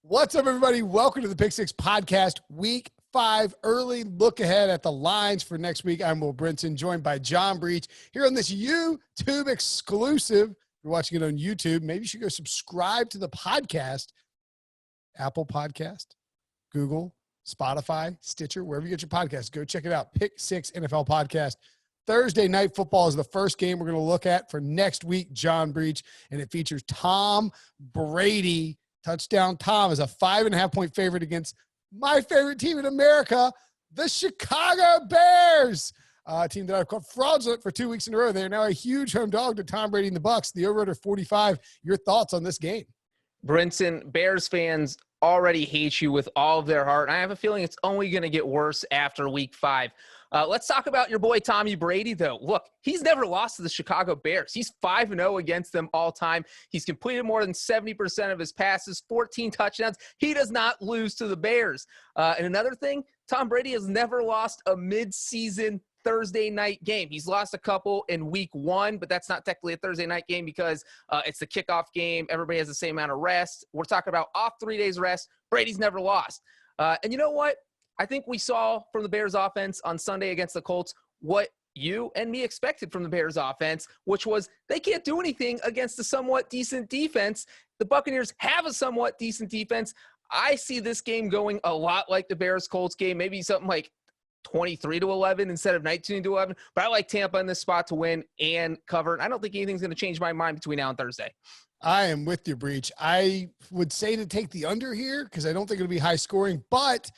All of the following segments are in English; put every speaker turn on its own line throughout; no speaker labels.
What's up, everybody? Welcome to the Pick Six Podcast, Week 5 early look ahead at the lines for next week. I'm Brinson, joined by John Breech here on this YouTube exclusive. If you're watching it on YouTube, maybe you should go subscribe to the podcast. Apple Podcast, Google, Spotify, Stitcher, wherever you get your podcast. Go check it out. Pick Six NFL Podcast. Thursday Night Football is the first game we're going to look at for next week, John Breech, and it features Tom Brady. Touchdown Tom is a 5.5-point favorite against my favorite team in America, the Chicago Bears, a team that I've called fraudulent for 2 weeks in a row. They are now a huge home dog to Tom Brady and the Bucs. The over-under 45. Your thoughts on this game?
Brinson, Bears fans already hate you with all of their heart. And I have a feeling it's only going to get worse after week 5. Let's talk about your boy Tommy Brady, though. Look, he's never lost to the Chicago Bears. He's 5-0 against them all time. He's completed more than 70% of his passes, 14 touchdowns. He does not lose to the Bears. And another thing, Tom Brady has never lost a mid-season Thursday night game. He's lost a couple in week 1, but that's not technically a Thursday night game because it's the kickoff game. Everybody has the same amount of rest. We're talking about off 3 days rest. Brady's never lost. And you know what? I think we saw from the Bears offense on Sunday against the Colts what you and me expected from the Bears offense, which was they can't do anything against a somewhat decent defense. The Buccaneers have a somewhat decent defense. I see this game going a lot like the Bears-Colts game, maybe something like 23-11 instead of 19-11. But I like Tampa in this spot to win and cover. And I don't think anything's going to change my mind between now and Thursday.
I am with you, Breech. I would say to take the under here because I don't think it'll be high scoring, but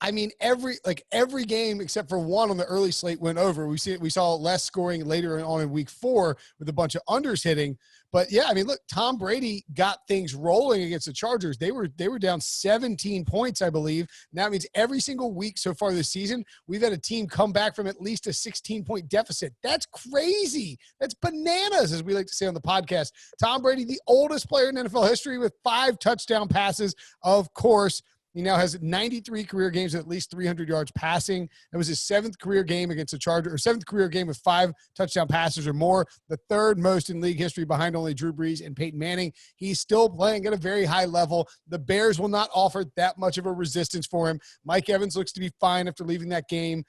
I mean, every game except for one on the early slate went over. We saw less scoring later on in week 4 with a bunch of unders hitting. But yeah, I mean, look, Tom Brady got things rolling against the Chargers. They were down 17 points, I believe. And that means every single week so far this season, we've had a team come back from at least a 16-point deficit. That's crazy. That's bananas, as we like to say on the podcast. Tom Brady, the oldest player in NFL history with 5 touchdown passes, of course. He now has 93 career games with at least 300 yards passing. That was his 7th career game against the Chargers, or 7th career game with 5 touchdown passes or more, the 3rd most in league history behind only Drew Brees and Peyton Manning. He's still playing at a very high level. The Bears will not offer that much of a resistance for him. Mike Evans looks to be fine after leaving that game.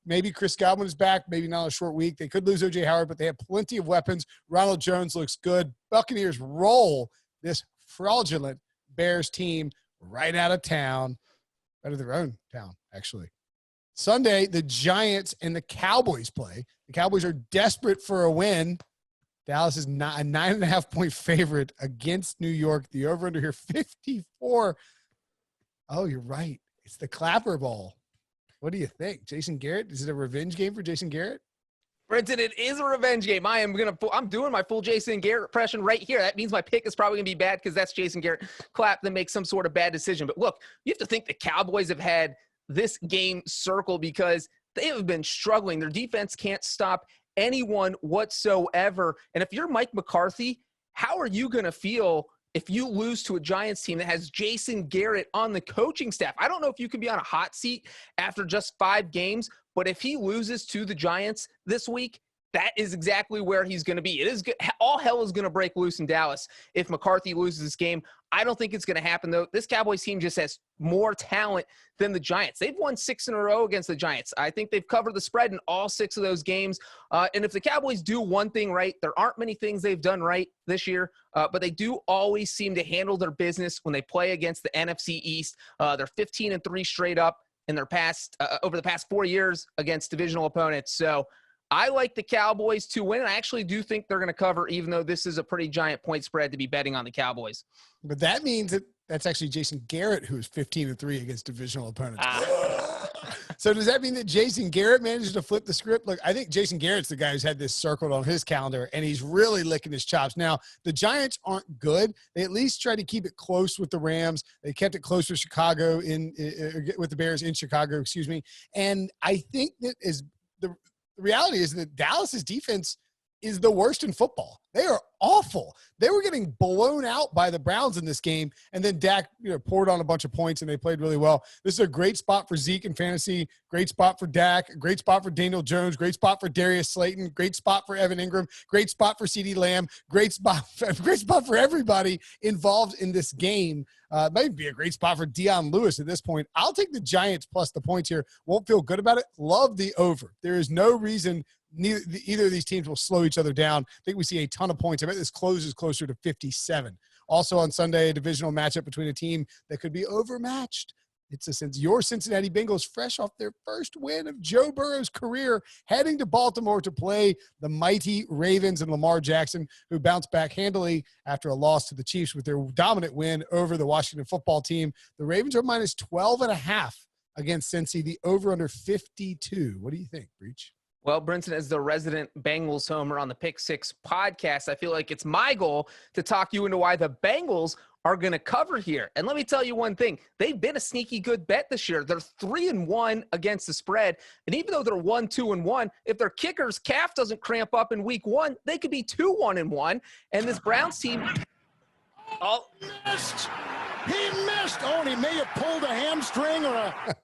Maybe Chris Godwin is back, maybe not a short week. They could lose O.J. Howard, but they have plenty of weapons. Ronald Jones looks good. Buccaneers roll this fraudulent Bears team right out of town, out of their own town, actually. Sunday, the Giants and the Cowboys play. The Cowboys are desperate for a win. Dallas is not a 9.5-point favorite against New York. The over-under here, 54. Oh, you're right. It's the Clapper Bowl. What do you think? Jason Garrett? Is it a revenge game for Jason Garrett?
Brenton, it is a revenge game. I'm doing my full Jason Garrett impression right here. That means my pick is probably going to be bad because that's Jason Garrett clap that makes some sort of bad decision. But look, you have to think the Cowboys have had this game circled because they have been struggling. Their defense can't stop anyone whatsoever. And if you're Mike McCarthy, how are you going to feel if you lose to a Giants team that has Jason Garrett on the coaching staff? I don't know if you can be on a hot seat after just 5 games, but if he loses to the Giants this week, that is exactly where he's going to be. It is good. All hell is going to break loose in Dallas if McCarthy loses this game. I don't think it's going to happen, though. This Cowboys team just has more talent than the Giants. They've won 6 in a row against the Giants. I think they've covered the spread in all 6 of those games. And if the Cowboys do one thing right, there aren't many things they've done right this year, but they do always seem to handle their business when they play against the NFC East. They're 15-3 straight up in their past over the past 4 years against divisional opponents. So I like the Cowboys to win, and I actually do think they're going to cover, even though this is a pretty giant point spread to be betting on the Cowboys.
But that means that's actually Jason Garrett, who is 15-3 against divisional opponents. So does that mean that Jason Garrett managed to flip the script? Look, I think Jason Garrett's the guy who's had this circled on his calendar, and he's really licking his chops. Now, the Giants aren't good. They at least try to keep it close with the Rams. They kept it close with Chicago with the Bears in Chicago, And I think that is the reality is that Dallas's defense is the worst in football. They are awful. They were getting blown out by the Browns in this game, and then Dak, poured on a bunch of points, and they played really well. This is a great spot for Zeke in fantasy, great spot for Dak, great spot for Daniel Jones, great spot for Darius Slayton, great spot for Evan Ingram, great spot for CeeDee Lamb, great spot for everybody involved in this game. It might be a great spot for Deion Lewis at this point. I'll take the Giants plus the points here. Won't feel good about it. Love the over. There is no reason either of these teams will slow each other down. I think we see a ton of points. I bet this closes closer to 57. Also on Sunday, a divisional matchup between a team that could be overmatched. It's your Cincinnati Bengals, fresh off their first win of Joe Burrow's career, heading to Baltimore to play the mighty Ravens and Lamar Jackson, who bounced back handily after a loss to the Chiefs with their dominant win over the Washington football team. The Ravens are minus 12.5 against Cincy, the over under 52. What do you think, Breech?
Well, Brinson, as the resident Bengals homer on the Pick Six podcast, I feel like it's my goal to talk you into why the Bengals are going to cover here. And let me tell you one thing. They've been a sneaky good bet this year. They're 3-1 against the spread. And even though they're 1-2-1, if their kicker's calf doesn't cramp up in week 1, they could be 2-1-1. And this Browns team...
Oh, missed. He missed. Oh, and he may have pulled a hamstring or a...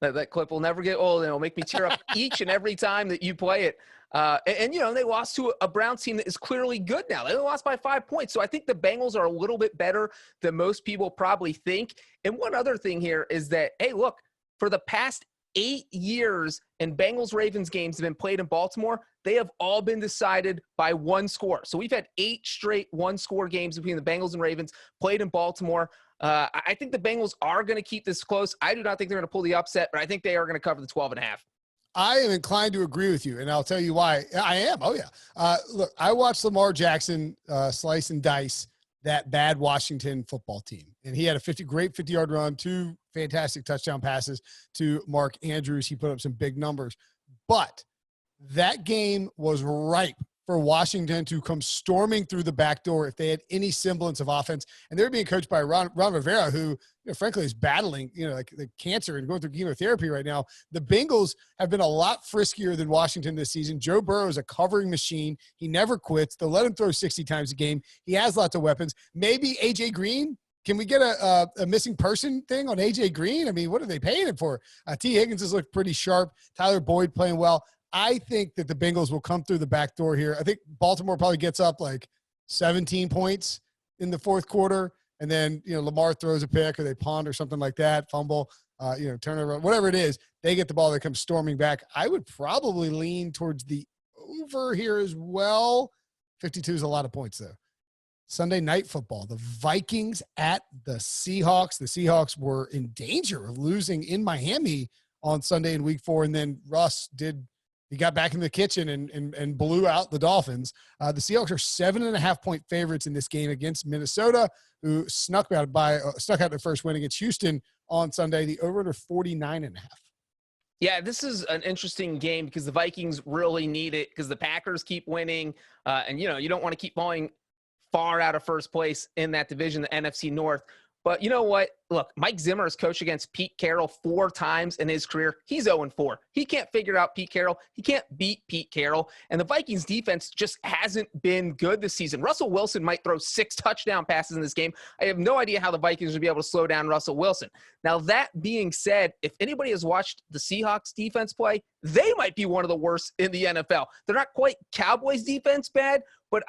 That clip will never get old, and it'll make me tear up each and every time that you play it. And they lost to a Browns team that is clearly good now. They lost by 5 points. So I think the Bengals are a little bit better than most people probably think. And one other thing here is that, hey, look, for the past 8 years in Bengals-Ravens games that have been played in Baltimore, they have all been decided by one score. So we've had 8 straight one-score games between the Bengals and Ravens played in Baltimore. I think the Bengals are going to keep this close. I do not think they're going to pull the upset, but I think they are going to cover the 12.5.
I am inclined to agree with you, and I'll tell you why. I am. Oh, yeah. Look, I watched Lamar Jackson slice and dice that bad Washington football team, and he had a great 50-yard run, 2 fantastic touchdown passes to Mark Andrews. He put up some big numbers. But that game was ripe for Washington to come storming through the back door if they had any semblance of offense. And they're being coached by Ron Rivera, who, frankly, is battling, like the cancer and going through chemotherapy right now. The Bengals have been a lot friskier than Washington this season. Joe Burrow is a covering machine. He never quits. They'll let him throw 60 times a game. He has lots of weapons. Maybe A.J. Green. Can we get a missing person thing on A.J. Green? I mean, what are they paying him for? T. Higgins has looked pretty sharp. Tyler Boyd playing well. I think that the Bengals will come through the back door here. I think Baltimore probably gets up like 17 points in the fourth quarter, and then Lamar throws a pick or they punt or something like that, fumble, turnover, whatever it is. They get the ball, they come storming back. I would probably lean towards the over here as well. 52 is a lot of points though. Sunday night football, the Vikings at the Seahawks. The Seahawks were in danger of losing in Miami on Sunday in week 4, and then Russ he got back in the kitchen and blew out the Dolphins. The Seahawks are 7.5-point favorites in this game against Minnesota, who snuck out their first win against Houston on Sunday. The over-under 49.5.
Yeah, this is an interesting game because the Vikings really need it because the Packers keep winning. And, you don't want to keep falling far out of first place in that division, the NFC North. But you know what? Look, Mike Zimmer has coached against Pete Carroll 4 times in his career. He's 0-4. He can't figure out Pete Carroll. He can't beat Pete Carroll. And the Vikings defense just hasn't been good this season. Russell Wilson might throw 6 touchdown passes in this game. I have no idea how the Vikings will be able to slow down Russell Wilson. Now, that being said, if anybody has watched the Seahawks defense play, they might be one of the worst in the NFL. They're not quite Cowboys defense bad, but,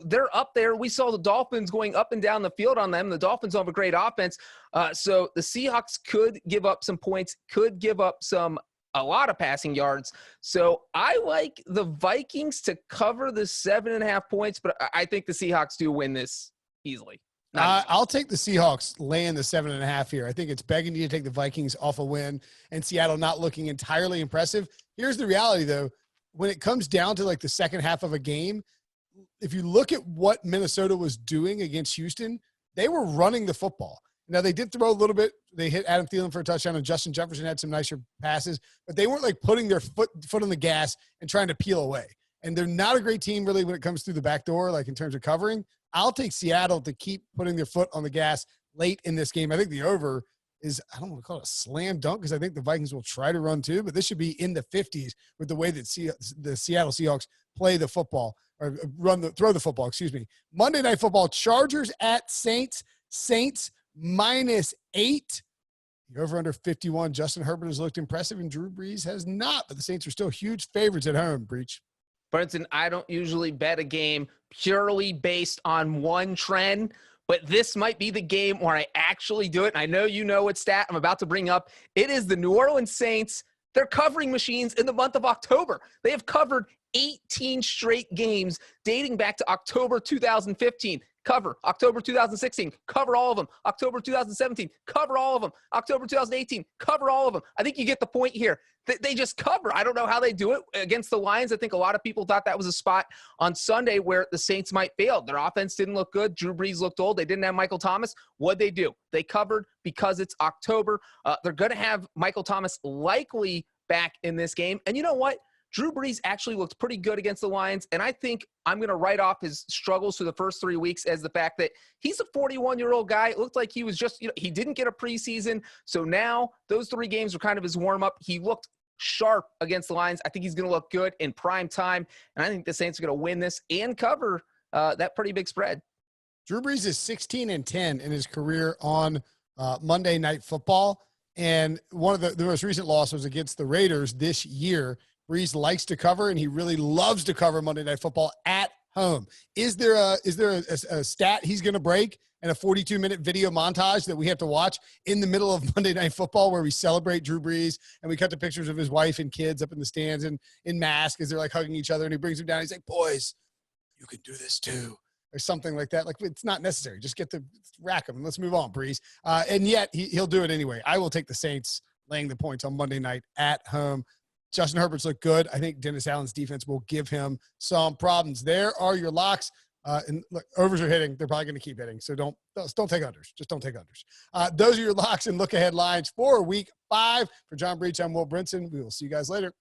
they're up there. We saw the Dolphins going up and down the field on them. The Dolphins have a great offense. So the Seahawks could give up some points, could give up a lot of passing yards. So I like the Vikings to cover the 7.5 points, but I think the Seahawks do win this easily.
I'll take the Seahawks laying the 7.5 here. I think it's begging you to take the Vikings off a win and Seattle not looking entirely impressive. Here's the reality, though. When it comes down to like the second half of a game, if you look at what Minnesota was doing against Houston, they were running the football. Now, they did throw a little bit. They hit Adam Thielen for a touchdown, and Justin Jefferson had some nicer passes, but they weren't like putting their foot on the gas and trying to peel away. And they're not a great team really when it comes through the back door, like in terms of covering. I'll take Seattle to keep putting their foot on the gas late in this game. I think the over is, I don't want to call it a slam dunk because I think the Vikings will try to run too, but this should be in the 50s with the way that the Seattle Seahawks play the football or throw the football, excuse me. Monday Night Football, Chargers at Saints. Saints -8. The over under 51. Justin Herbert has looked impressive and Drew Brees has not, but the Saints are still huge favorites at home. Breech.
Brinson, I don't usually bet a game purely based on one trend, but this might be the game where I actually do it. And I know you know what stat I'm about to bring up. It is the New Orleans Saints. They're covering machines in the month of October. They have covered 18 straight games dating back to October 2015. Cover. October 2016, cover all of them. October 2017, cover all of them. October 2018, cover all of them. I think you get the point here. They just cover. I don't know how they do it against the Lions. I think a lot of people thought that was a spot on Sunday where the Saints might fail. Their offense didn't look good. Drew Brees looked old. They didn't have Michael Thomas. What'd they do? They covered because it's October. They're going to have Michael Thomas likely back in this game. And you know what? Drew Brees actually looked pretty good against the Lions, and I think I'm going to write off his struggles for the first 3 weeks as the fact that he's a 41-year-old guy. It looked like he was just, he didn't get a preseason, so now those 3 games were kind of his warm-up. He looked sharp against the Lions. I think he's going to look good in prime time, and I think the Saints are going to win this and cover that pretty big spread.
Drew Brees is 16-10 in his career on Monday Night Football, and one of the most recent losses was against the Raiders this year. Brees likes to cover, and he really loves to cover Monday Night Football at home. Is there a stat he's going to break and a 42-minute video montage that we have to watch in the middle of Monday Night Football where we celebrate Drew Brees and we cut the pictures of his wife and kids up in the stands and in masks as they're like hugging each other, and he brings them down. He's like, boys, you can do this too. Or something like that. Like, it's not necessary. Just get to rack him and let's move on, Brees. And yet he'll do it anyway. I will take the Saints laying the points on Monday night at home. Justin Herbert's looked good. I think Dennis Allen's defense will give him some problems. There are your locks. And look, overs are hitting. They're probably going to keep hitting. So don't take unders. Just don't take unders. Those are your locks and look ahead lines for week 5. For John Breech, I'm Will Brinson. We will see you guys later.